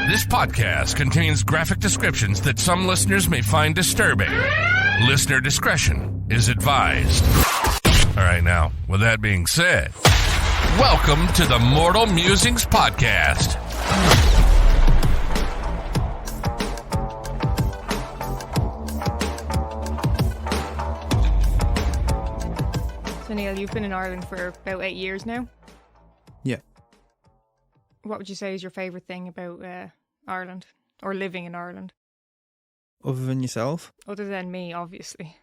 This podcast contains graphic descriptions that some listeners may find disturbing. Listener discretion is advised. All right, now, with that being said, welcome to the Mortal Musings Podcast. So, Neil, you've been in Ireland for about 8 years now. Yeah. What would you say is your favourite thing about Ireland, or living in Ireland? Other than yourself? Other than me, obviously.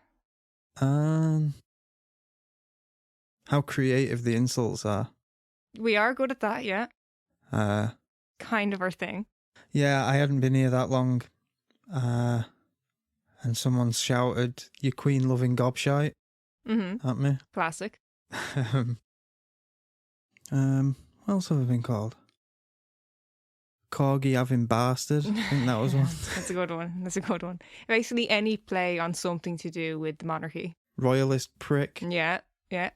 How creative the insults are. We are good at that, yeah. Kind of our thing. Yeah, I hadn't been here that long. And someone shouted, "You queen-loving gobshite," at me. Classic. What else have I been called? Corgi having bastard. I think that was one. That's a good one. That's a good one. Basically, any play on something to do with the monarchy. Royalist prick. Yeah, yeah.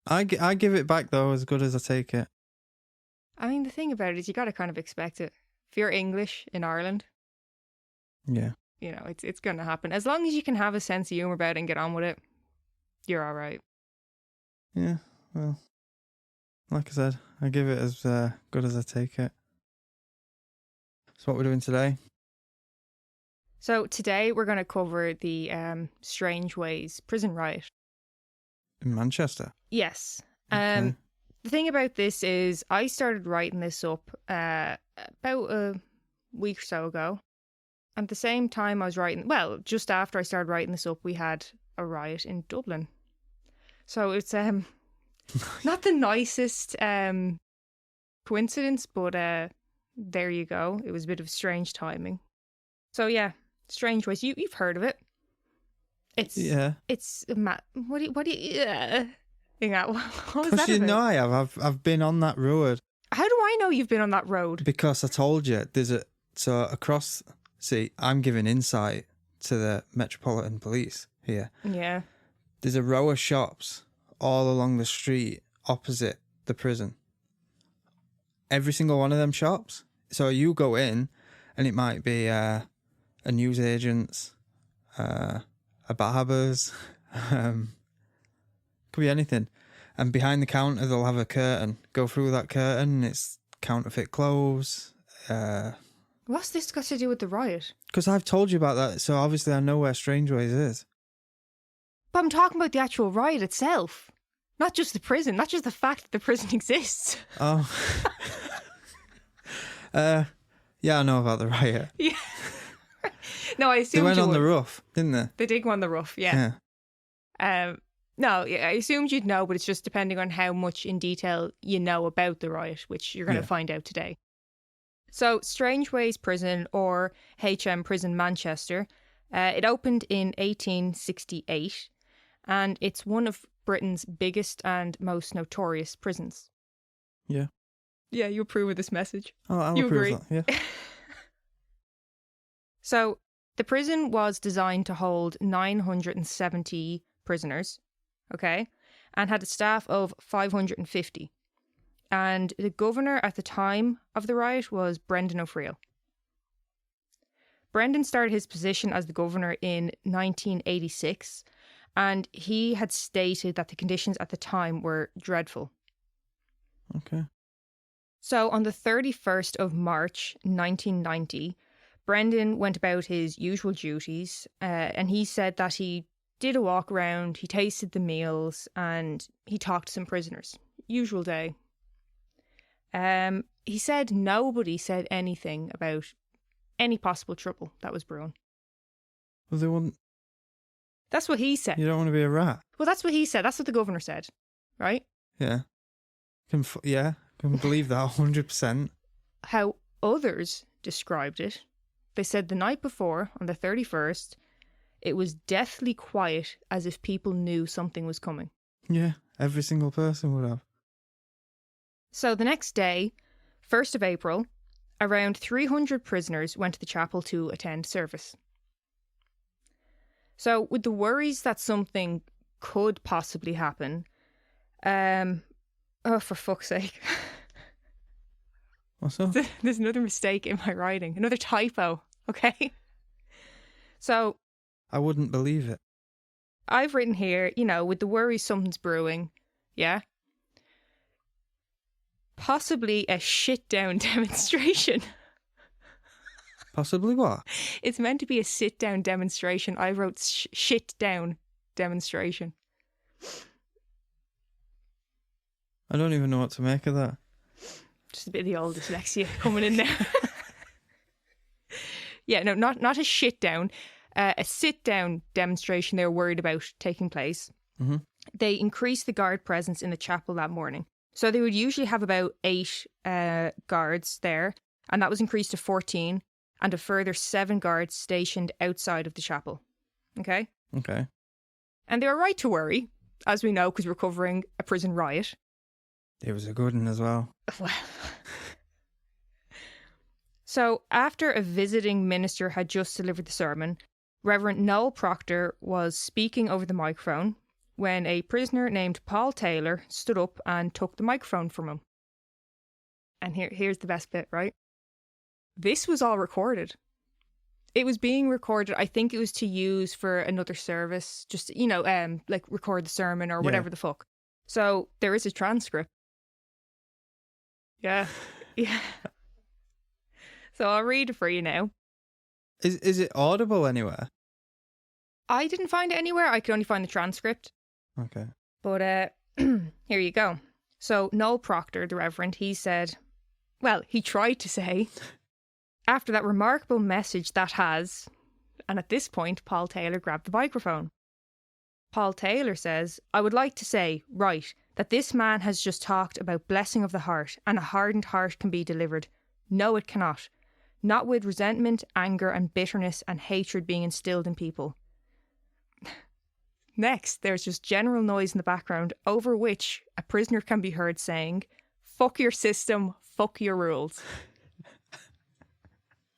I give it back though, as good as I take it. I mean, the thing about it is you got to kind of expect it. If you're English in Ireland, Yeah. you know, it's going to happen. As long as you can have a sense of humour about it and get on with it, you're all right. Yeah, well, like I said, I give it as good as I take it. So what we're doing today? So today we're going to cover the Strangeways Prison Riot. In Manchester? Yes. Okay. The thing about this is I started writing this up about a week or so ago. At the same time I was writing, well, just after I started writing this up, we had a riot in Dublin. So it's not the nicest coincidence, but there you go. It was a bit of strange timing. So yeah, Strangeways. You've heard of it? It's what do you hang on, what was Because that you about? know I have. I've been on that road. How do I know you've been on that road? Because I told you I'm giving insight to the Metropolitan Police here. Yeah. There's a row of shops all along the street opposite the prison. Every single one of them shops. So you go in and it might be a newsagent's, a barber's, could be anything. And behind the counter they'll have a curtain. Go through that curtain and it's counterfeit clothes. What's this got to do with the riot? Because I've told you about that, so obviously I know where Strangeways is. But I'm talking about the actual riot itself. Not just the prison. Not just the fact that the prison exists. Oh. Yeah, I know about the riot. Yeah. No, I They assumed went you on the would. roof, didn't they? They did go on the roof, yeah. No, yeah, I assumed you'd know, but it's just depending on how much in detail you know about the riot, which you're going to find out today. So, Strangeways Prison, or HM Prison Manchester, it opened in 1868, and it's one of Britain's biggest and most notorious prisons. Yeah. Yeah, you approve of this message. Oh, I'll You approve agree? of that. Yeah. So, the prison was designed to hold 970 prisoners, okay, and had a staff of 550. And the governor at the time of the riot was Brendan O'Friel. Brendan started his position as the governor in 1986, and he had stated that the conditions at the time were dreadful. Okay. So on the 31st of March 1990, Brendan went about his usual duties, and he said that he did a walk around, he tasted the meals, and he talked to some prisoners. Usual day. He said nobody said anything about any possible trouble that was brewing. Well, they wouldn't. That's what he said. You don't want to be a rat. Well, that's what he said. That's what the governor said, right? Yeah. Can believe that 100%. How others described it, they said the night before, on the 31st, it was deathly quiet, as if people knew something was coming. Yeah, every single person would have. So the next day, 1st of April, around 300 prisoners went to the chapel to attend service. So with the worries that something could possibly happen, oh, for fuck's sake. What's up? There's another mistake in my writing. Another typo, okay? So... I wouldn't believe it. I've written here, you know, with the worry something's brewing, yeah? Possibly a shit-down demonstration. Possibly what? It's meant to be a sit-down demonstration. I wrote shit-down demonstration. I don't even know what to make of that. Just a bit of the old dyslexia coming in there. Yeah, no, not a shit-down. A sit-down demonstration they were worried about taking place. Mm-hmm. They increased the guard presence in the chapel that morning. So they would usually have about 8 guards there, and that was increased to 14, and a further 7 guards stationed outside of the chapel. Okay? Okay. And they were right to worry, as we know, because we're covering a prison riot. It was a good one as well. Well... So after a visiting minister had just delivered the sermon, Reverend Noel Proctor was speaking over the microphone when a prisoner named Paul Taylor stood up and took the microphone from him. And here's the best bit, right? This was all recorded. It was being recorded. I think it was to use for another service, just, you know, like record the sermon or whatever the fuck. So there is a transcript. Yeah. Yeah. So I'll read it for you now. Is it audible anywhere? I didn't find it anywhere. I could only find the transcript. Okay. But here you go. So Noel Proctor, the Reverend, he said, well, he tried to say, after that remarkable message that has, and at this point, Paul Taylor grabbed the microphone. Paul Taylor says, I would like to say, right, that this man has just talked about blessing of the heart, and a hardened heart can be delivered. No, it cannot. Not with resentment, anger, and bitterness and hatred being instilled in people. Next, there's just general noise in the background, over which a prisoner can be heard saying, fuck your system, fuck your rules.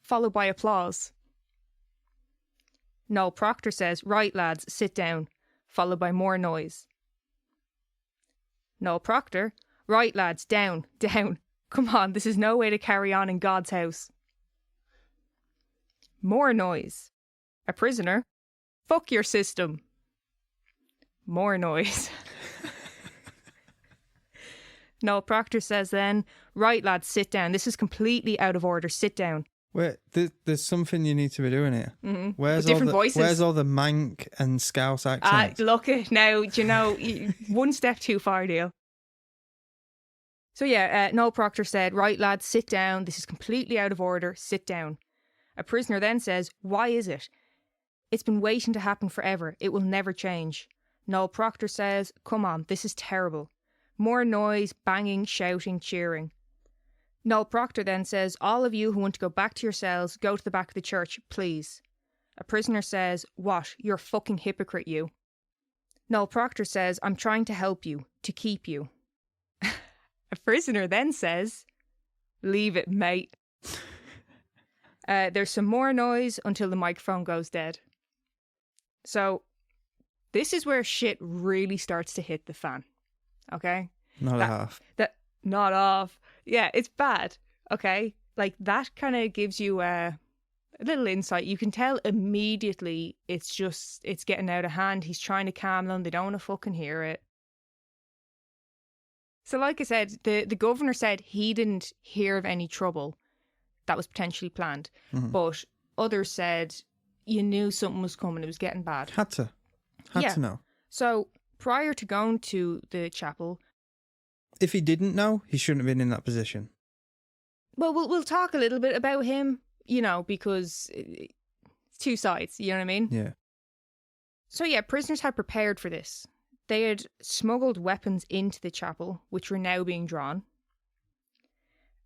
Followed by applause. Noel Proctor says, right lads, sit down. Followed by more noise. Noel Proctor, right lads, down, down. Come on, this is no way to carry on in God's house. More noise. A prisoner, fuck your system. More noise. Noel Proctor says then, right lads, sit down. This is completely out of order. Sit down. Wait, there's something you need to be doing here. Mm-hmm. Where's different voices. Where's all the Manc and Scouse accents? Look it now. Do you know, one step too far, deal. So yeah, Noel Proctor said, right lads, sit down. This is completely out of order. Sit down. A prisoner then says, why is it? It's been waiting to happen forever. It will never change. Noel Proctor says, come on, this is terrible. More noise, banging, shouting, cheering. Noel Proctor then says, all of you who want to go back to your cells, go to the back of the church, please. A prisoner says, what? You're a fucking hypocrite, you. Noel Proctor says, I'm trying to help you, to keep you. A prisoner then says, leave it, mate. There's some more noise until the microphone goes dead. So, this is where shit really starts to hit the fan. Okay? Not half. Not off. Yeah, it's bad. Okay? Like, that kind of gives you a little insight. You can tell immediately it's getting out of hand. He's trying to calm them. They don't want to fucking hear it. So like I said, the governor said he didn't hear of any trouble that was potentially planned. Mm-hmm. But others said you knew something was coming. It was getting bad. Had to know. So prior to going to the chapel... If he didn't know, he shouldn't have been in that position. Well, we'll talk a little bit about him, you know, because it's two sides, you know what I mean? Yeah. So yeah, prisoners had prepared for this. They had smuggled weapons into the chapel, which were now being drawn.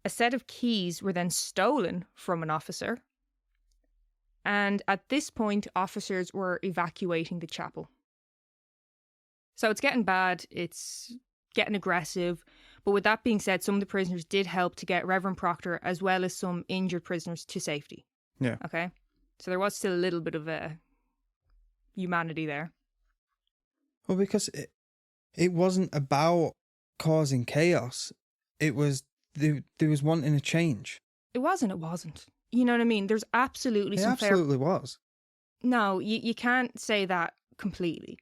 A set of keys were then stolen from an officer. And at this point, officers were evacuating the chapel. So it's getting bad, it's getting aggressive. But with that being said, some of the prisoners did help to get Reverend Proctor as well as some injured prisoners to safety. Yeah. Okay? So there was still a little bit of humanity there. Well, because it wasn't about causing chaos. It was they was wanting a change. It wasn't. You know what I mean? There's absolutely It some absolutely was. No, you can't say that completely.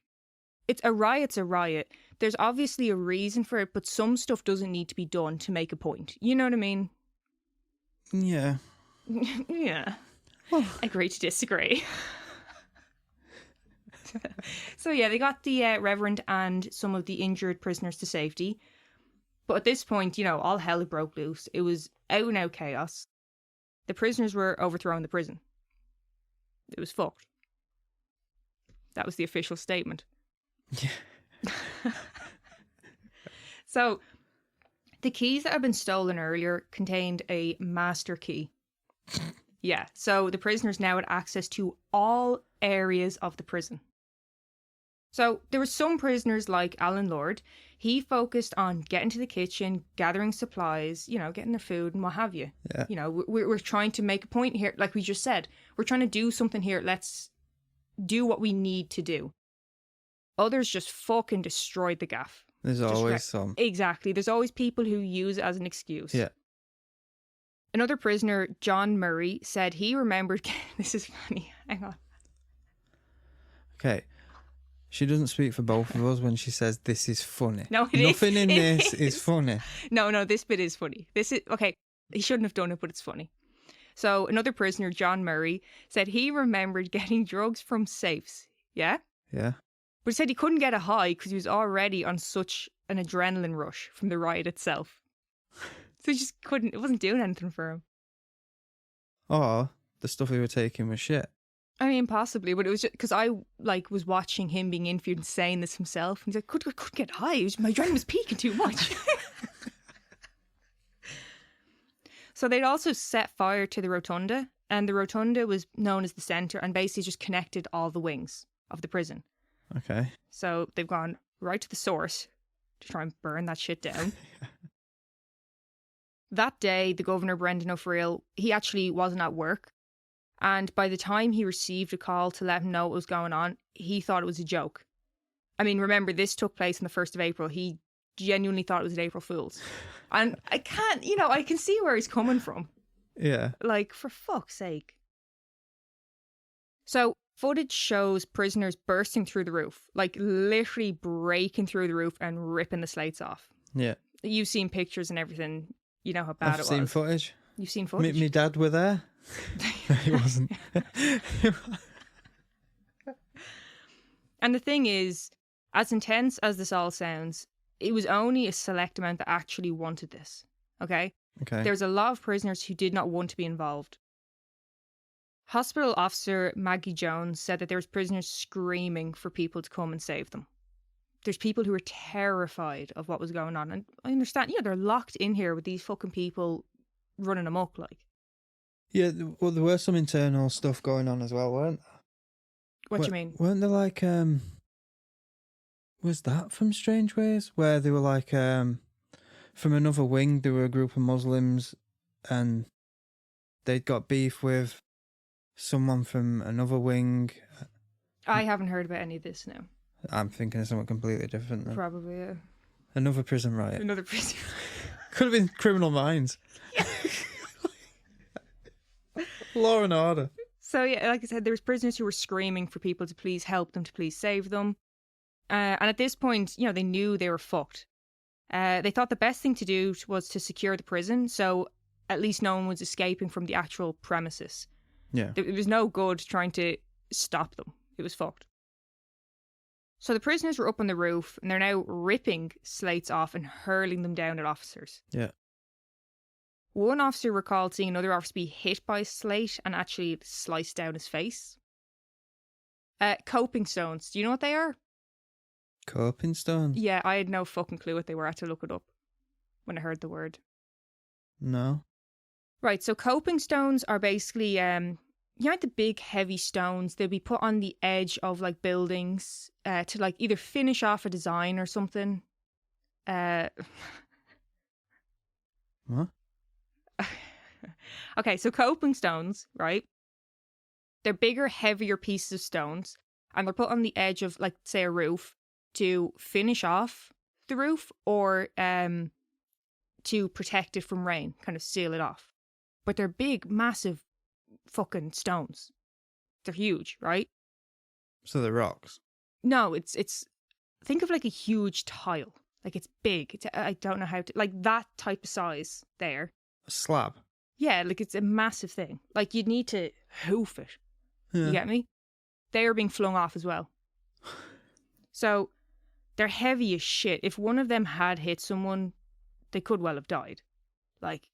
A riot's a riot. There's obviously a reason for it, but some stuff doesn't need to be done to make a point. You know what I mean? Yeah. Yeah. Agree to disagree. So yeah, they got the Reverend and some of the injured prisoners to safety. But at this point, all hell had broke loose. It was out and out chaos. The prisoners were overthrowing the prison. It was fucked. That was the official statement. Yeah. So, the keys that had been stolen earlier contained a master key. Yeah, so the prisoners now had access to all areas of the prison. So, there were some prisoners like Alan Lord. He focused on getting to the kitchen, gathering supplies, getting their food and what have you. Yeah. We're trying to make a point here, like we just said. We're trying to do something here. Let's do what we need to do. Others just fucking destroyed the gaff. There's always some. Exactly. There's always people who use it as an excuse. Yeah. Another prisoner, John Murray, said he remembered... This is funny. Hang on. Okay. She doesn't speak for both of us when she says this is funny. No, Nothing in it this is funny. No, this bit is funny. This is... Okay, he shouldn't have done it, but it's funny. So another prisoner, John Murray, said he remembered getting drugs from safes. Yeah? Yeah. But he said he couldn't get a high because he was already on such an adrenaline rush from the riot itself. So he just couldn't, it wasn't doing anything for him. Or the stuff he were taking was shit. I mean, possibly, but it was just because I was watching him being interviewed and saying this himself. And he's like, couldn't get high. My adrenaline was peaking too much. So they'd also set fire to the rotunda, and the rotunda was known as the centre and basically just connected all the wings of the prison. Okay. So they've gone right to the source to try and burn that shit down. That day, the governor, Brendan O'Friel, he actually wasn't at work. And by the time he received a call to let him know what was going on, he thought it was a joke. I mean, remember, this took place on the 1st of April. He genuinely thought it was an April Fool's. And I can't, I can see where he's coming from. Yeah. Like, for fuck's sake. So, footage shows prisoners bursting through the roof, like literally breaking through the roof and ripping the slates off. Yeah. You've seen pictures and everything. You know how bad it was. I've seen footage. You've seen footage? Me dad were there. He wasn't. And the thing is, as intense as this all sounds, it was only a select amount that actually wanted this. Okay? Okay. There's a lot of prisoners who did not want to be involved. Hospital officer Maggie Jones said that there was prisoners screaming for people to come and save them. There's people who were terrified of what was going on. And I understand, they're locked in here with these fucking people running amok, like. Yeah, well, there were some internal stuff going on as well, weren't there? What do you mean? Weren't there like, was that from Strangeways? Where they were like, from another wing, there were a group of Muslims and they'd got beef with someone from another wing. I haven't heard about any of this now. I'm thinking of something completely different. Then. Probably, yeah. Another prison riot. Another prison Could have been Criminal Minds. Law and order. So, yeah, like I said, there was prisoners who were screaming for people to please help them, to please save them. And at this point, they knew they were fucked. They thought the best thing to do was to secure the prison, so at least no one was escaping from the actual premises. Yeah. It was no good trying to stop them. It was fucked. So the prisoners were up on the roof, and they're now ripping slates off and hurling them down at officers. Yeah. One officer recalled seeing another officer be hit by a slate and actually sliced down his face. Coping stones. Do you know what they are? Coping stones? Yeah, I had no fucking clue what they were. I had to look it up when I heard the word. No. Right, so coping stones are basically, the big heavy stones. They'll be put on the edge of like buildings to like either finish off a design or something. What? Okay, so coping stones, right? They're bigger, heavier pieces of stones, and they're put on the edge of, like, say, a roof to finish off the roof or to protect it from rain, kind of seal it off. But they're big, massive fucking stones. They're huge, right? So they're rocks. No, it's think of like a huge tile. Like it's big. I don't know how to, like that type of size there. A slab. Yeah, like it's a massive thing. Like you'd need to hoof it. Yeah. You get me? They are being flung off as well. So they're heavy as shit. If one of them had hit someone, they could well have died. Like,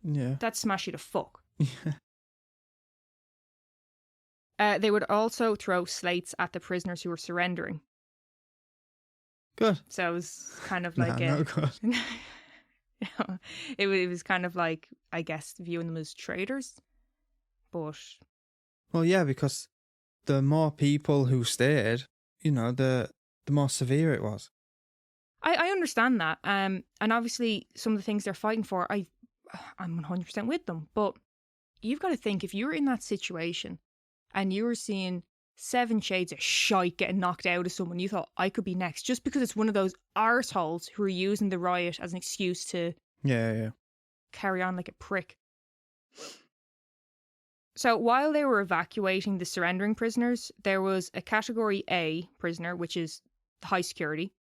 yeah, that'd smash you to fuck. Yeah. They would also throw slates at the prisoners who were surrendering. Good. So it was kind of like no good. it was kind of like, I guess, viewing them as traitors. But Well, yeah, because the more people who stayed, the more severe it was. I understand that. And obviously some of the things they're fighting for, I'm 100% with them. But you've got to think, if you were in that situation and you were seeing 7 shades of shite getting knocked out of someone, you thought, I could be next, just because it's one of those arseholes who are using the riot as an excuse to carry on like a prick. So while they were evacuating the surrendering prisoners, there was a Category A prisoner, which is high security,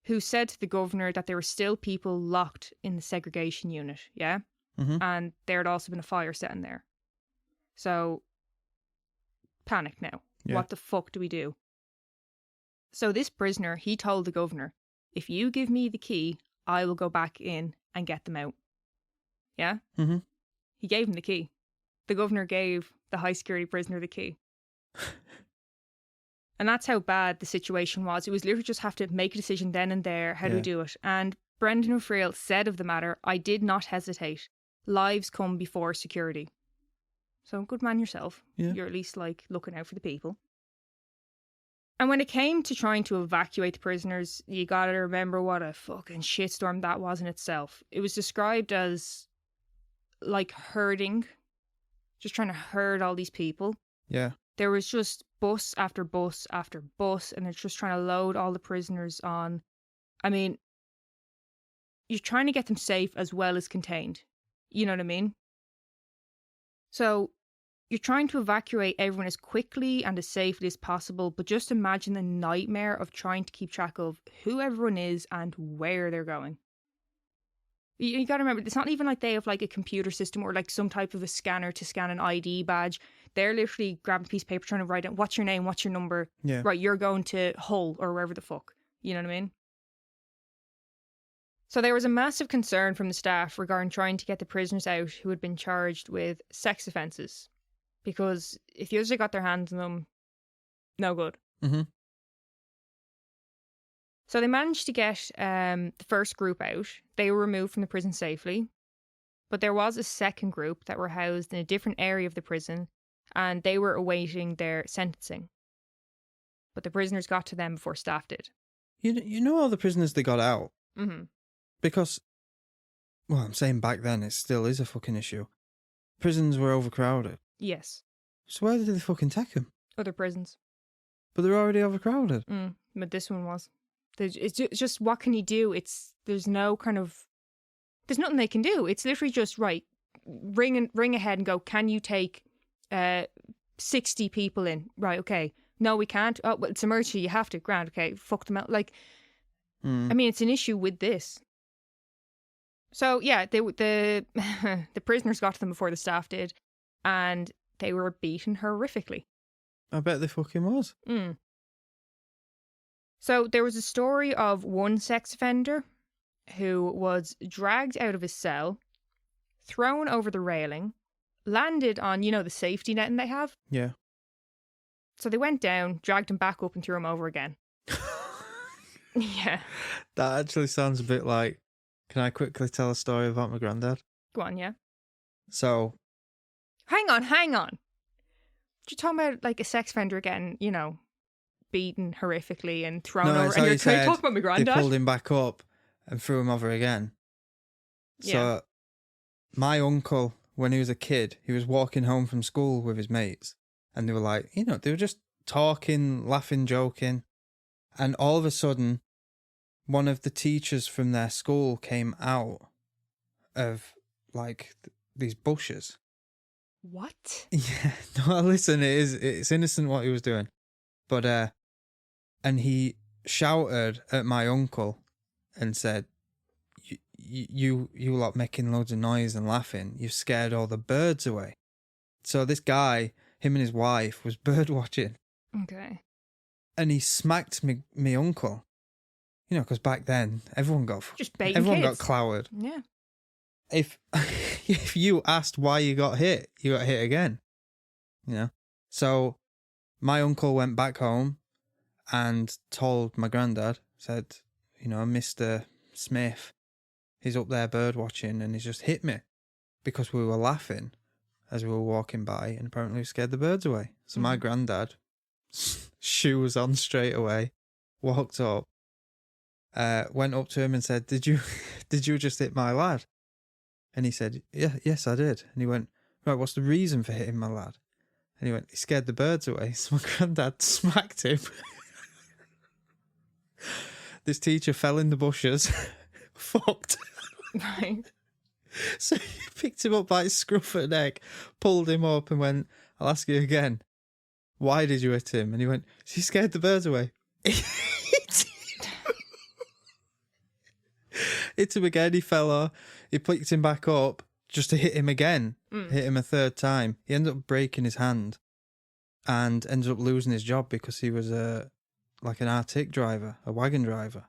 who said to the governor that there were still people locked in the segregation unit, yeah? Mm-hmm. And there had also been a fire set in there. So, panic now. Yeah. What the fuck do we do? So this prisoner, he told the governor, if you give me the key, I will go back in and get them out. Yeah? Mm-hmm. He gave him the key. The governor gave the high security prisoner the key. And that's how bad the situation was. It was literally just have to make a decision then and there. How do we do it? And Brendan O'Friel said of the matter, I did not hesitate. Lives come before security. So good man yourself. Yeah. You're at least like looking out for the people. And when it came to trying to evacuate the prisoners, you gotta remember what a fucking shitstorm that was in itself. It was described as like herding, just trying to herd all these people. Yeah. There was just bus after bus after bus, and they're just trying to load all the prisoners on. I mean, you're trying to get them safe as well as contained. You know what I mean? So you're trying to evacuate everyone as quickly and as safely as possible, but just imagine the nightmare of trying to keep track of who everyone is and where they're going. You got to remember, it's not even like they have like a computer system or like some type of a scanner to scan an ID badge. They're literally grabbing a piece of paper trying to write down, what's your name, what's your number? Yeah. Right, you're going to Hull or wherever the fuck. You know what I mean? So there was a massive concern from the staff regarding trying to get the prisoners out who had been charged with sex offences. Because if the others had got their hands on them, no good. Mm-hmm. So they managed to get the first group out. They were removed from the prison safely. But there was a second group that were housed in a different area of the prison, and they were awaiting their sentencing. But the prisoners got to them before staff did. You know all the prisoners they got out? Mm-hmm. Because, well, I'm saying back then it still is a fucking issue. Prisons were overcrowded. Yes. So where did they fucking take them? Other prisons. But they're already overcrowded. But this one was. It's just, what can you do? There's no kind of, there's nothing they can do. It's literally just, right, ring ahead and go, can you take 60 people in? Right, okay. No, we can't. Oh, well, it's emergency. You have to. Grand, okay. Fuck them out. Like, I mean, it's an issue with this. So, yeah, the prisoners got to them before the staff did, and they were beaten horrifically. I bet they fucking was. So there was a story of one sex offender who was dragged out of his cell, thrown over the railing, landed on, the safety netting they have. Yeah. So they went down, dragged him back up and threw him over again. Yeah. That actually sounds a bit like, can I quickly tell a story about my granddad? Go on, yeah. So. Hang on. You're talking about like a sex offender getting, beaten horrifically and thrown over. And you're talking about my granddad? They pulled him back up and threw him over again. So, yeah. My uncle, when he was a kid, he was walking home from school with his mates. And they were like, they were just talking, laughing, joking. And all of a sudden, one of the teachers from their school came out of, like, these bushes. What? Yeah, no, listen, it's innocent what he was doing. But, and he shouted at my uncle and said, you lot making loads of noise and laughing, you've scared all the birds away. So this guy, him and his wife, was bird watching. Okay. And he smacked me uncle. You know, because back then, everyone got clowered. Yeah. If you asked why you got hit again. You know? So my uncle went back home and told my granddad, said, you know, Mr. Smith, he's up there bird watching and he's just hit me because we were laughing as we were walking by and apparently scared the birds away. So my granddad, shoes on straight away, walked up, went up to him and said, did you just hit my lad? And he said, yes, I did. And he went, right, what's the reason for hitting my lad? And he went, he scared the birds away. So my granddad smacked him. This teacher fell in the bushes, fucked. Right. So he picked him up by his scruff of the neck, pulled him up and went, I'll ask you again, why did you hit him? And he went, he scared the birds away. Hit him again, he fell off. He picked him back up just to hit him again, hit him a third time. He ended up breaking his hand and ended up losing his job because he was like an Arctic driver, a wagon driver.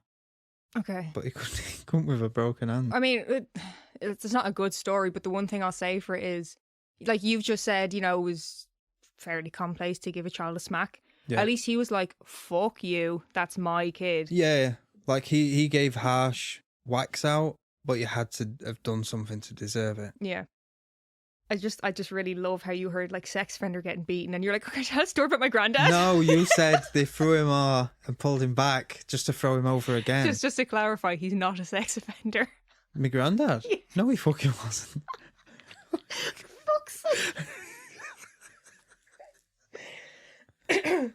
Okay. But he couldn't with a broken hand. I mean, it's not a good story, but the one thing I'll say for it is, like you've just said, you know, it was fairly commonplace to give a child a smack. Yeah. At least he was like, fuck you, that's my kid. Yeah. Like he gave harsh whacks out, but you had to have done something to deserve it. Yeah. I just really love how you heard like sex offender getting beaten and you're like, okay, I tell a story about my granddad. No, you said they threw him off and pulled him back just to throw him over again. Just to clarify, he's not a sex offender. My granddad? Yeah. No, he fucking wasn't. Fuck's sake.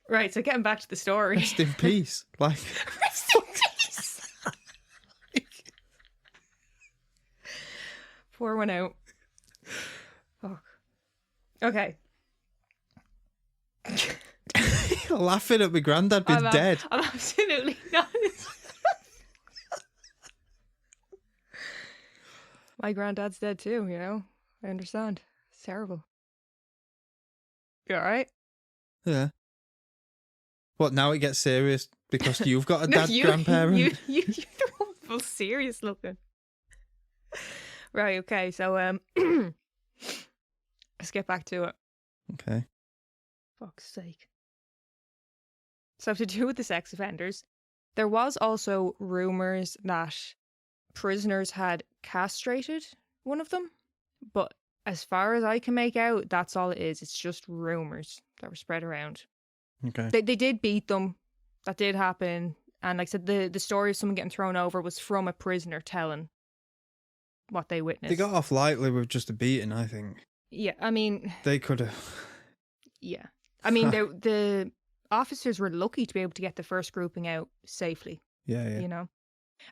Right, so getting back to the story. Rest in peace. Like, rest in peace. Pour one out. Fuck. Okay. You're laughing at my granddad being dead. I'm absolutely not. My granddad's dead too, you know? I understand. It's terrible. You alright? Yeah. What, now it gets serious because you've got a grandparent? You're the one serious looking. Right, okay, so let's get back to it. Okay. Fuck's sake. So to do with the sex offenders, there was also rumours that prisoners had castrated one of them, but as far as I can make out, that's all it is. It's just rumours that were spread around. Okay. They did beat them. That did happen. And like I said, the story of someone getting thrown over was from a prisoner telling what they witnessed. They got off lightly with just a beating, I think. Yeah, I mean... They could have... Yeah. I mean, the officers were lucky to be able to get the first grouping out safely. Yeah, yeah. You know?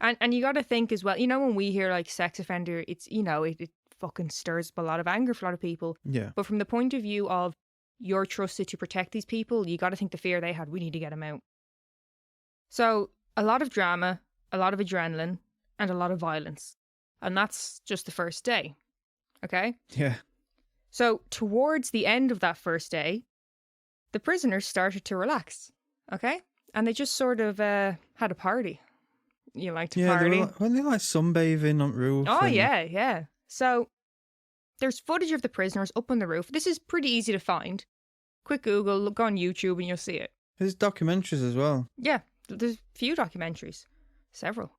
And you got to think as well, you know, when we hear like sex offender, it's, you know, it fucking stirs up a lot of anger for a lot of people. Yeah. But from the point of view of you're trusted to protect these people, you got to think the fear they had, we need to get them out. So a lot of drama, a lot of adrenaline, and a lot of violence. And that's just the first day. Okay? Yeah. So towards the end of that first day, the prisoners started to relax. Okay? And they just sort of had a party. You like to party? Weren't they like sunbathing on roof? Oh, yeah. So there's footage of the prisoners up on the roof. This is pretty easy to find. Quick Google, look on YouTube and you'll see it. There's documentaries as well. Yeah, there's a few documentaries. Several.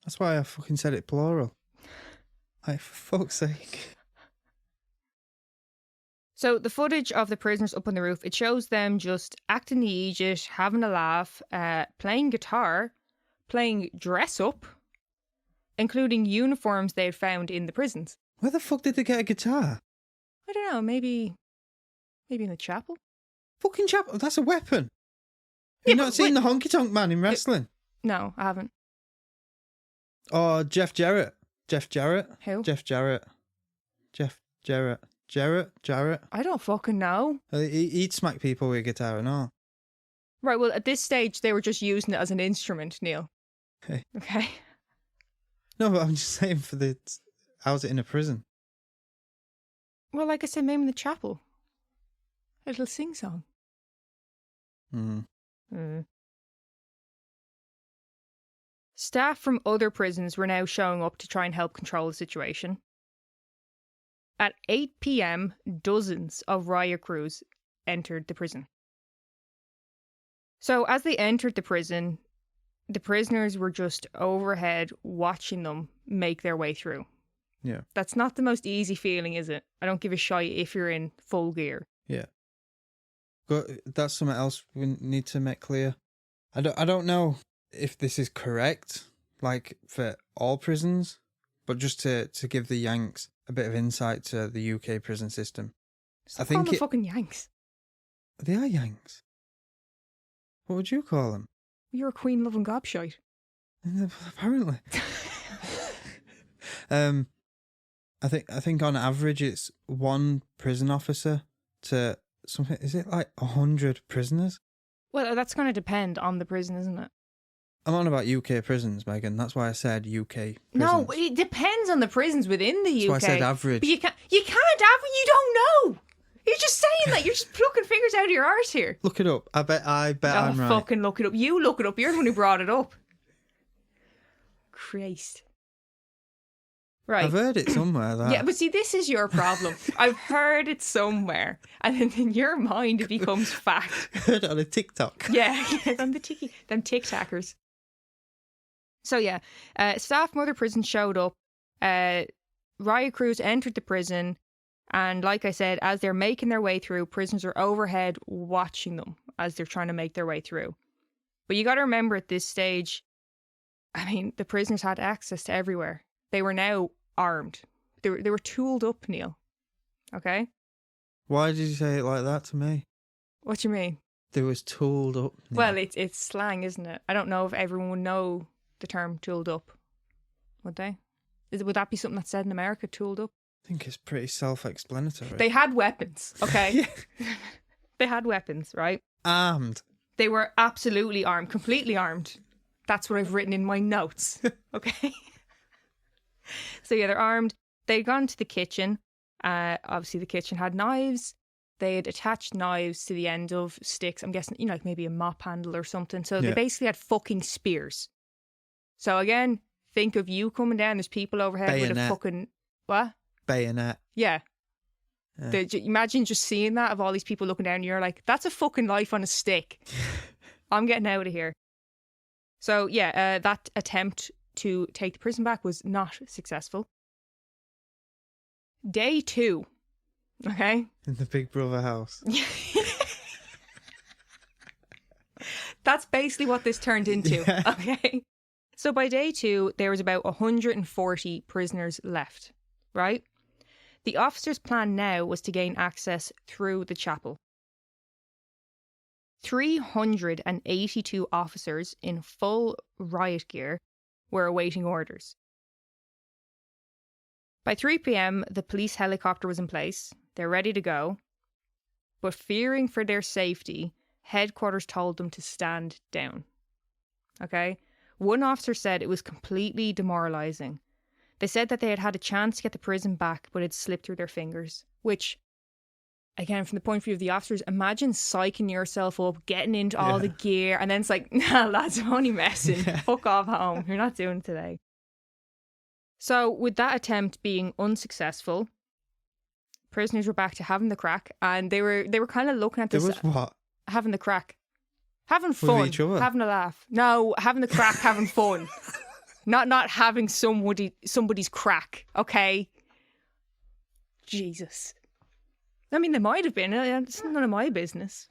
That's why I fucking said it plural. Like, for fuck's sake. So the footage of the prisoners up on the roof, it shows them just acting the idiot, having a laugh, playing guitar, playing dress up, including uniforms they had found in the prisons. Where the fuck did they get a guitar? I don't know, maybe in the chapel? Fucking chapel? That's a weapon. You've not seen the honky tonk man in wrestling? No, I haven't. Oh, Jeff Jarrett. Who? Jeff Jarrett. Jarrett. I don't fucking know. He'd smack people with a guitar and all. Right, well, at this stage, they were just using it as an instrument, Neil. Hey. Okay? No, but I'm just saying how's it in a prison? Well, like I said, maybe in the chapel. A little sing-song. Staff from other prisons were now showing up to try and help control the situation. At 8 p.m, dozens of riot crews entered the prison. So as they entered the prison, the prisoners were just overhead watching them make their way through. Yeah. That's not the most easy feeling, is it? I don't give a shite if you're in full gear. Yeah. But that's something else we need to make clear. I don't know if this is correct, like for all prisons, but just to give the Yanks a bit of insight to the UK prison system. Stop calling them fucking Yanks. They are Yanks. What would you call them? You're a queen-loving gobshite. Apparently. I think on average it's one prison officer to something. Is it like 100 prisoners? Well, that's going to depend on the prison, isn't it? I'm on about UK prisons, Megan. That's why I said UK prisons. No, it depends on the prisons within the UK. That's why I said average. But you can't average. You don't know. You're just saying that. You're just plucking fingers out of your arse here. Look it up. I bet I'm right. Fucking look it up. You look it up. You're the one who brought it up. Christ. Right. I've heard it somewhere. That. Yeah, but see, this is your problem. I've heard it somewhere, and then in your mind it becomes fact. I heard it on a TikTok. Yeah, them TikTokers. So yeah, staff from other prisons showed up. Riot crews entered the prison, and like I said, as they're making their way through, prisoners are overhead watching them as they're trying to make their way through. But you got to remember at this stage, I mean, the prisoners had access to everywhere. They were now armed. They were tooled up, Neil. Okay? Why did you say it like that to me? What do you mean? They was tooled up. Neil. Well, it's slang, isn't it? I don't know if everyone would know the term tooled up. Would they? Would that be something that's said in America, tooled up? I think it's pretty self-explanatory. They had weapons, okay? They had weapons, right? Armed. They were absolutely armed, completely armed. That's what I've written in my notes, okay? So yeah, they're armed. They'd gone to the kitchen. Obviously, the kitchen had knives. They had attached knives to the end of sticks. I'm guessing, like maybe a mop handle or something. So they basically had fucking spears. So again, think of you coming down. There's people overhead with a fucking... What? Bayonet. Yeah. Imagine just seeing that, of all these people looking down and you're like, that's a fucking life on a stick. I'm getting out of here. So yeah, that attempt to take the prison back was not successful. Day 2. Okay? In the Big Brother house. That's basically what this turned into. Yeah. Okay? So by day 2, there was about 140 prisoners left, right? The officers' plan now was to gain access through the chapel. 382 officers in full riot gear were awaiting orders. By 3 p.m, the police helicopter was in place. They're ready to go. But fearing for their safety, headquarters told them to stand down. Okay? One officer said it was completely demoralising. They said that they had had a chance to get the prison back, but it slipped through their fingers. Which, again, from the point of view of the officers, imagine psyching yourself up, getting into all the gear, and then it's like, nah, lads, I'm only messing. Fuck off home. You're not doing it today. So, with that attempt being unsuccessful, prisoners were back to having the crack, and they were kind of looking at this. There was what? Having the crack. Having fun. With each other? Having a laugh. No, having the crack, having fun. Not having somebody's crack, okay? Jesus. I mean, they might have been. It's none of my business.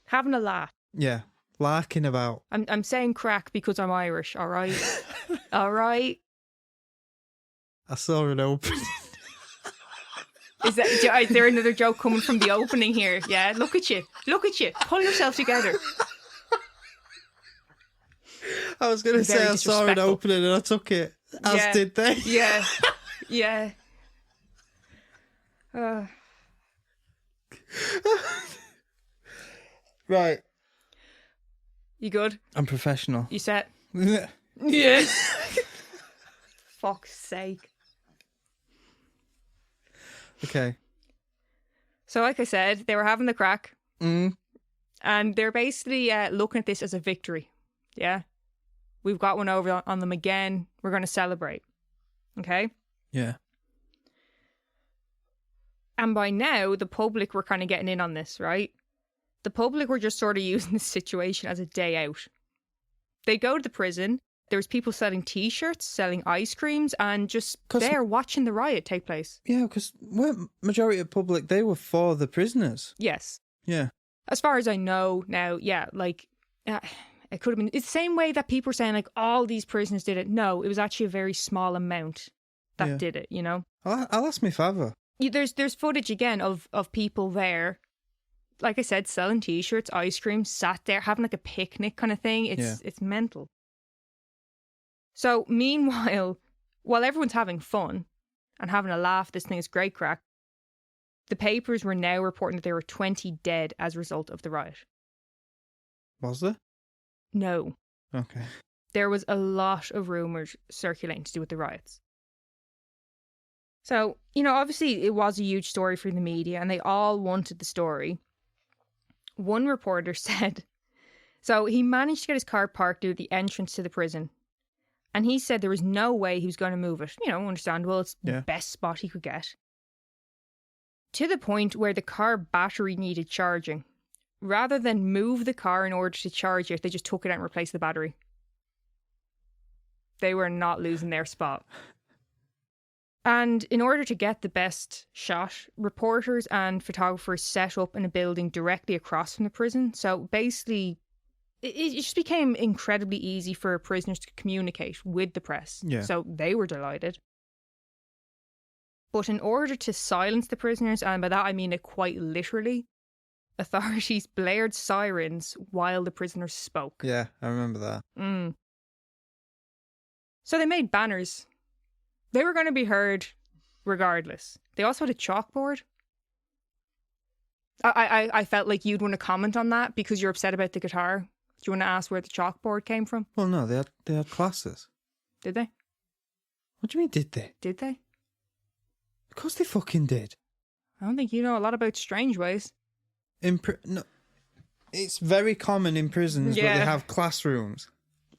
Having a laugh. Yeah, larking about. I'm saying crack because I'm Irish, all right? All right? I saw it open. Is there another joke coming from the opening here? Yeah, look at you. Look at you. Pull yourself together. I was going to say I saw it opening and I took it. As did they. Yeah. Yeah. Right. You good? I'm professional. You set? Yeah. Yeah. Fuck's sake. Okay. So like I said, they were having the crack. Mm. And they're basically looking at this as a victory. Yeah? We've got one over on them again. We're going to celebrate. Okay? Yeah. And by now, the public were kind of getting in on this, right? The public were just sort of using this situation as a day out. They'd go to the prison. There was people selling T-shirts, selling ice creams, and just there watching the riot take place. Yeah, because majority of public, they were for the prisoners. Yes. Yeah. As far as I know now, yeah, like, it could have been... It's the same way that people were saying, like, all these prisoners did it. No, it was actually a very small amount that did it, you know? I'll ask my father. There's footage, again, of people there, like I said, selling T-shirts, ice cream, sat there, having, like, a picnic kind of thing. It's mental. So, meanwhile, while everyone's having fun and having a laugh, this thing is great crack, the papers were now reporting that there were 20 dead as a result of the riot. Was there? No. Okay. There was a lot of rumours circulating to do with the riots. So, you know, obviously it was a huge story for the media and they all wanted the story. One reporter said, so he managed to get his car parked near the entrance to the prison. And he said there was no way he was going to move it. You know, understandable. It's the best spot he could get. To the point where the car battery needed charging. Rather than move the car in order to charge it, they just took it out and replaced the battery. They were not losing their spot. And in order to get the best shot, reporters and photographers set up in a building directly across from the prison. So basically, it just became incredibly easy for prisoners to communicate with the press. Yeah. So they were delighted. But in order to silence the prisoners, and by that I mean it quite literally, authorities blared sirens while the prisoners spoke. Yeah, I remember that. So they made banners. They were going to be heard regardless. They also had a chalkboard. I felt like you'd want to comment on that because you're upset about the guitar. Do you want to ask where the chalkboard came from? Well, no, they had classes. Did they? What do you mean, did they? Did they? Of course they fucking did. I don't think you know a lot about Strangeways. No, it's very common in prisons where they have classrooms.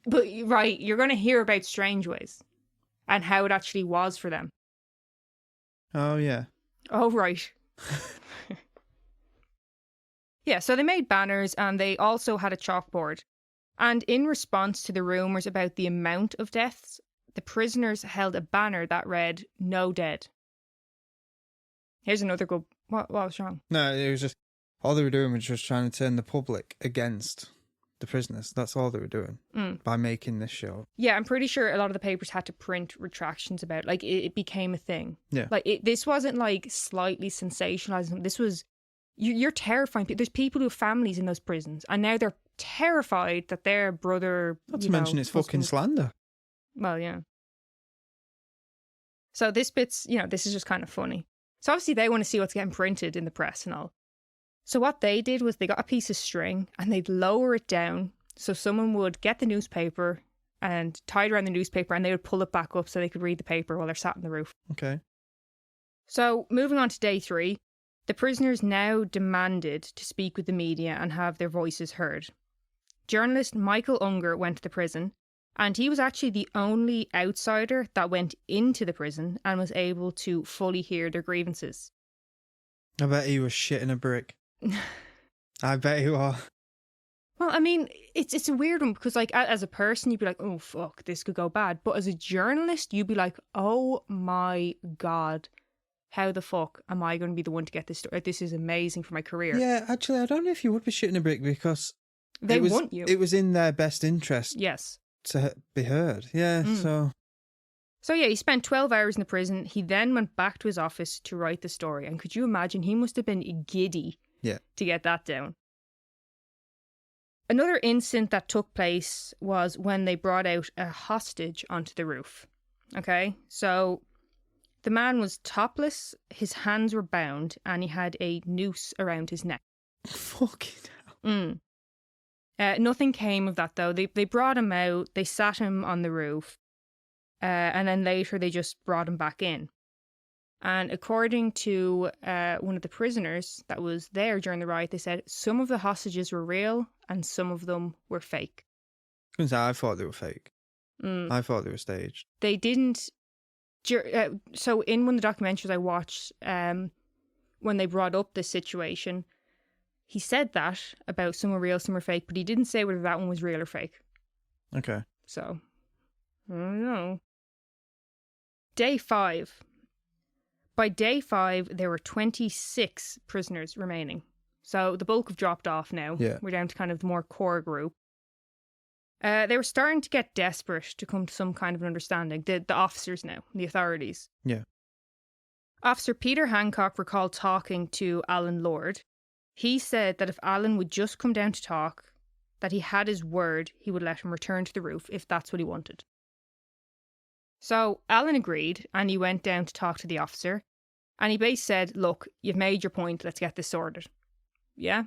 But, right, you're going to hear about Strangeways and how it actually was for them. Oh, yeah. Oh, right. Yeah, so they made banners and they also had a chalkboard. And in response to the rumours about the amount of deaths, the prisoners held a banner that read, "No dead." Here's another good... What was wrong? No, it was just... All they were doing was just trying to turn the public against the prisoners. That's all they were doing by making this show. Yeah, I'm pretty sure a lot of the papers had to print retractions about it. Like, it became a thing. Yeah. Like, this wasn't, like, slightly sensationalizing. This was... You're terrifying people. There's people who have families in those prisons, and now they're terrified that their brother... Not to mention it's fucking slander. Well, yeah. So this bit's, this is just kind of funny. So obviously they want to see what's getting printed in the press and all. So what they did was they got a piece of string and they'd lower it down so someone would get the newspaper and tie it around the newspaper and they would pull it back up so they could read the paper while they're sat on the roof. Okay. So moving on to day 3, the prisoners now demanded to speak with the media and have their voices heard. Journalist Michael Unger went to the prison and he was actually the only outsider that went into the prison and was able to fully hear their grievances. I bet he was shitting a brick. I bet he was. Well, I mean, it's a weird one because, like, as a person, you'd be like, oh, fuck, this could go bad. But as a journalist, you'd be like, oh my God, how the fuck am I going to be the one to get this story? This is amazing for my career. Yeah, actually, I don't know if you would be shitting a brick because they want you. It was in their best interest. Yes. To be heard. Yeah, So yeah, he spent 12 hours in the prison. He then went back to his office to write the story. And could you imagine? He must have been giddy to get that down. Another incident that took place was when they brought out a hostage onto the roof. Okay, so the man was topless, his hands were bound, and he had a noose around his neck. Fucking hell. Nothing came of that, though. They brought him out, they sat him on the roof, and then later they just brought him back in. And according to one of the prisoners that was there during the riot, they said some of the hostages were real and some of them were fake. I thought they were fake. I thought they were staged. They didn't... So in one of the documentaries I watched, when they brought up this situation, he said that about some were real, some were fake, but he didn't say whether that one was real or fake. Okay. So, I don't know. Day 5. By day 5, there were 26 prisoners remaining. So the bulk have dropped off now. Yeah. We're down to kind of the more core group. They were starting to get desperate to come to some kind of an understanding. The officers now, the authorities. Yeah. Officer Peter Hancock recalled talking to Alan Lord. He said that if Alan would just come down to talk, that he had his word he would let him return to the roof if that's what he wanted. So Alan agreed and he went down to talk to the officer and he basically said, look, you've made your point, let's get this sorted. Yeah?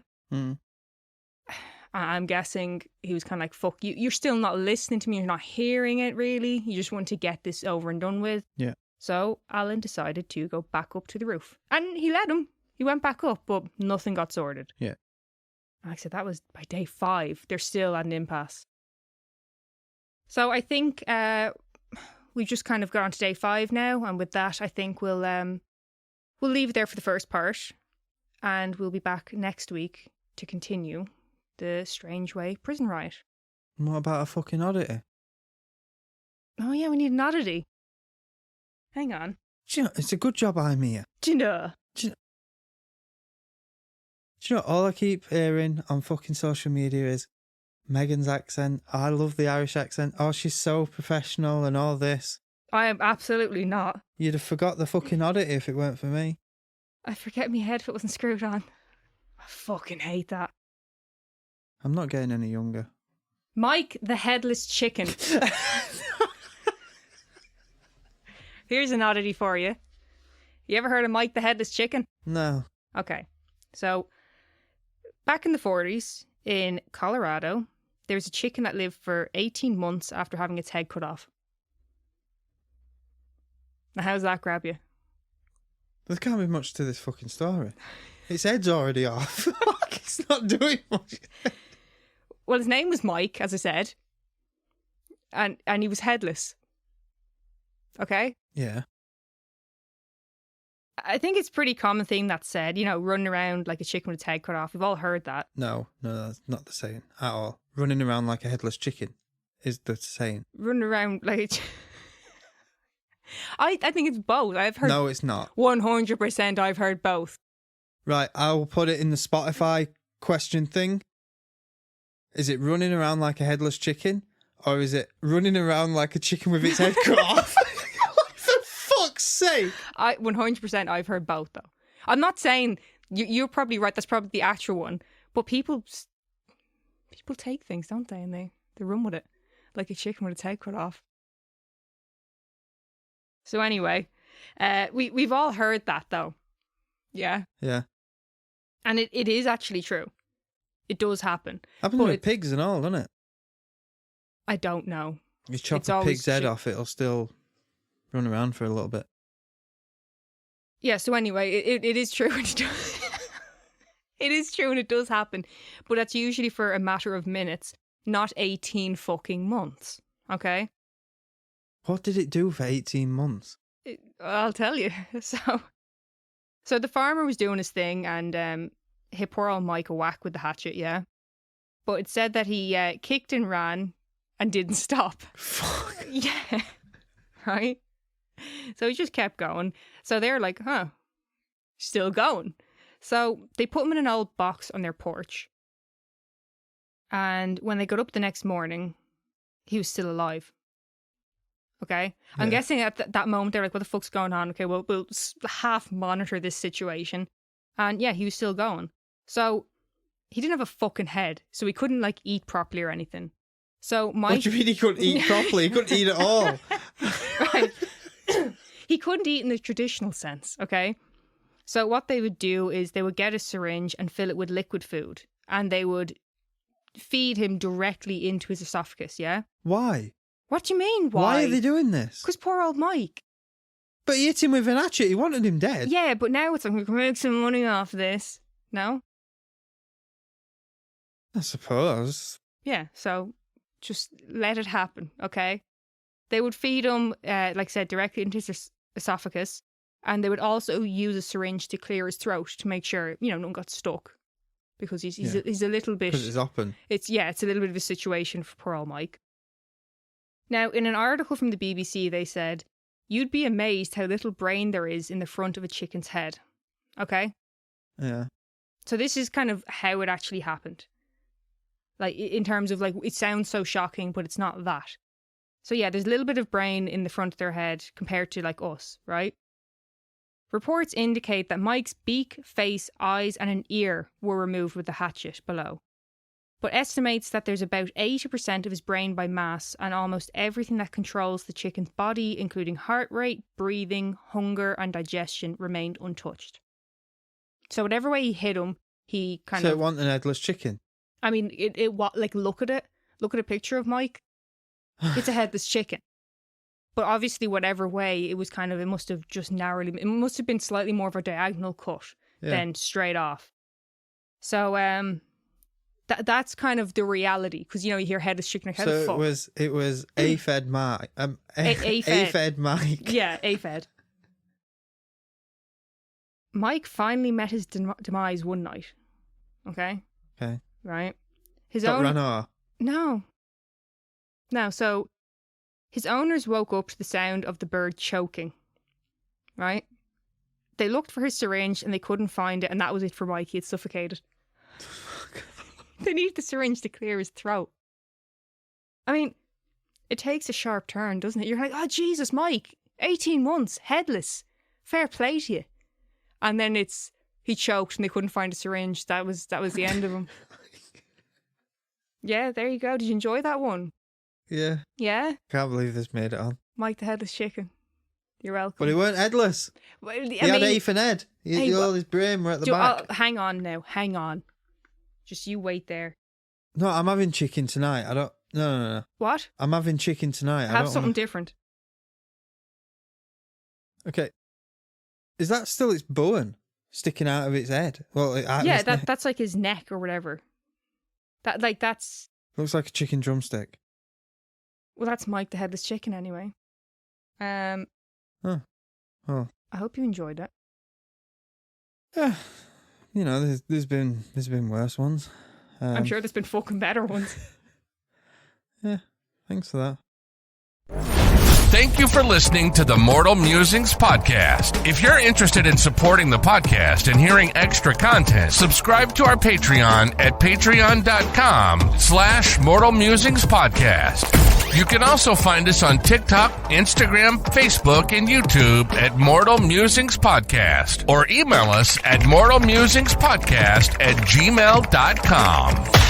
I'm guessing he was kind of like, fuck you, you're still not listening to me, you're not hearing it really, you just want to get this over and done with. Yeah. So Alan decided to go back up to the roof and he let him. He went back up, but nothing got sorted. Yeah. Like I said, that was by day 5. They're still at an impasse. So I think we've just kind of got on to day 5 now, and with that, I think we'll leave it there for the first part, and we'll be back next week to continue the Strangeways Prison Riot. What about a fucking oddity? Oh yeah, we need an oddity. Hang on. Do you know, it's a good job I'm here. Do you know? Do you know, all I keep hearing on fucking social media is Megan's accent. I love the Irish accent. Oh, she's so professional and all this. I am absolutely not. You'd have forgot the fucking oddity if it weren't for me. I'd forget my head if it wasn't screwed on. I fucking hate that. I'm not getting any younger. Mike the Headless Chicken. Here's an oddity for you. You ever heard of Mike the Headless Chicken? No. Okay. So, back in the 40s, in Colorado, there was a chicken that lived for 18 months after having its head cut off. Now, how does that grab you? There can't be much to this fucking story. Its head's already off. It's not doing much. Well, his name was Mike, as I said. And he was headless. Okay? Yeah. I think it's a pretty common thing that's said, running around like a chicken with its head cut off. We've all heard that. No, that's not the saying at all. Running around like a headless chicken is the saying. Running around like I think it's both. I've heard. No, it's not. 100% I've heard both. Right, I will put it in the Spotify question thing. Is it running around like a headless chicken? Or is it running around like a chicken with its head cut off? For fuck's sake. 100% I've heard both, though. I'm not saying you're probably right. That's probably the actual one. But people take things, don't they? And they run with it like a chicken with its head cut off. So anyway, we've all heard that, though. Yeah. Yeah. And it is actually true. It does happen. Happens with pigs and all, doesn't it? I don't know. You chop a pig's head off, it'll still run around for a little bit. Yeah, so anyway, it is true. It is true and it does happen. But that's usually for a matter of minutes, not 18 fucking months. Okay? What did it do for 18 months? I'll tell you. So the farmer was doing his thing and hit poor old Mike a whack with the hatchet, yeah? But it said that he kicked and ran and didn't stop. Fuck. Yeah. Right? So he just kept going. So they're like, still going. So they put him in an old box on their porch. And when they got up the next morning, he was still alive. Okay? Yeah. I'm guessing at that moment they're like, what the fuck's going on? Okay, well, we'll half monitor this situation. And yeah, he was still going. So he didn't have a fucking head, so he couldn't like eat properly or anything. So Mike... What do you mean he couldn't eat properly? He couldn't eat at all. Right. He couldn't eat in the traditional sense, okay? So what they would do is they would get a syringe and fill it with liquid food, and they would feed him directly into his esophagus, yeah? Why? What do you mean, why? Why are they doing this? Because poor old Mike. But he hit him with an hatchet. He wanted him dead. Yeah, but now it's like, we can make some money off this. No? I suppose. Yeah, so just let it happen, okay? They would feed him, like I said, directly into his esophagus, and they would also use a syringe to clear his throat to make sure, you know, no one got stuck. Because he's a little bit... Because it's open. It's a little bit of a situation for poor old Mike. Now, in an article from the BBC, they said, "You'd be amazed how little brain there is in the front of a chicken's head." Okay? Yeah. So this is kind of how it actually happened. Like, in terms of, like, it sounds so shocking, but it's not that. So yeah, there's a little bit of brain in the front of their head compared to, like, us, right? Reports indicate that Mike's beak, face, eyes, and an ear were removed with the hatchet below. But estimates that there's about 80% of his brain by mass, and almost everything that controls the chicken's body, including heart rate, breathing, hunger, and digestion, remained untouched. So whatever way he hit him, he kind of... So it wasn't an headless chicken? I mean, like, look at it. Look at a picture of Mike. It's a headless chicken. But obviously, whatever way, it was kind of, it must have just narrowly, it must have been slightly more of a diagonal cut than straight off. So, that's kind of the reality, because, you know, you hear headless chicken, like, how the fuck? So it was A-fed Mike. A-fed Mike. Yeah, A-fed. Mike finally met his demise one night. Okay? Okay. Right? Ran off? No. So his owners woke up to the sound of the bird choking. Right? They looked for his syringe and they couldn't find it, and that was it for Mike. He had suffocated. They needed the syringe to clear his throat. I mean, it takes a sharp turn, doesn't it? You're like, oh, Jesus, Mike, 18 months, headless. Fair play to you. And then he choked and they couldn't find a syringe. That was the end of him. Yeah, there you go. Did you enjoy that one? Yeah. Yeah? Can't believe this made it on. Mike the Headless Chicken. You're welcome. But he weren't headless. Well, He had Ape and Ed. All his brain were at the back. Hang on now. Hang on. Just you wait there. No, I'm having chicken tonight. No. What? I'm having chicken tonight. Have something different. Okay. Is that still its bone sticking out of its head? Well, yeah, that's like his neck or whatever. That's... Looks like a chicken drumstick. Well, that's Mike the Headless Chicken anyway. Oh. I hope you enjoyed it. Yeah. You know, there's been worse ones. I'm sure there's been fucking better ones. Yeah, thanks for that. Thank you for listening to the Mortal Musings podcast. If you're interested in supporting the podcast and hearing extra content, subscribe to our Patreon at patreon.com/Mortal Musings podcast. You can also find us on TikTok, Instagram, Facebook, and YouTube at Mortal Musings Podcast, or email us at mortalmusingspodcast@gmail.com.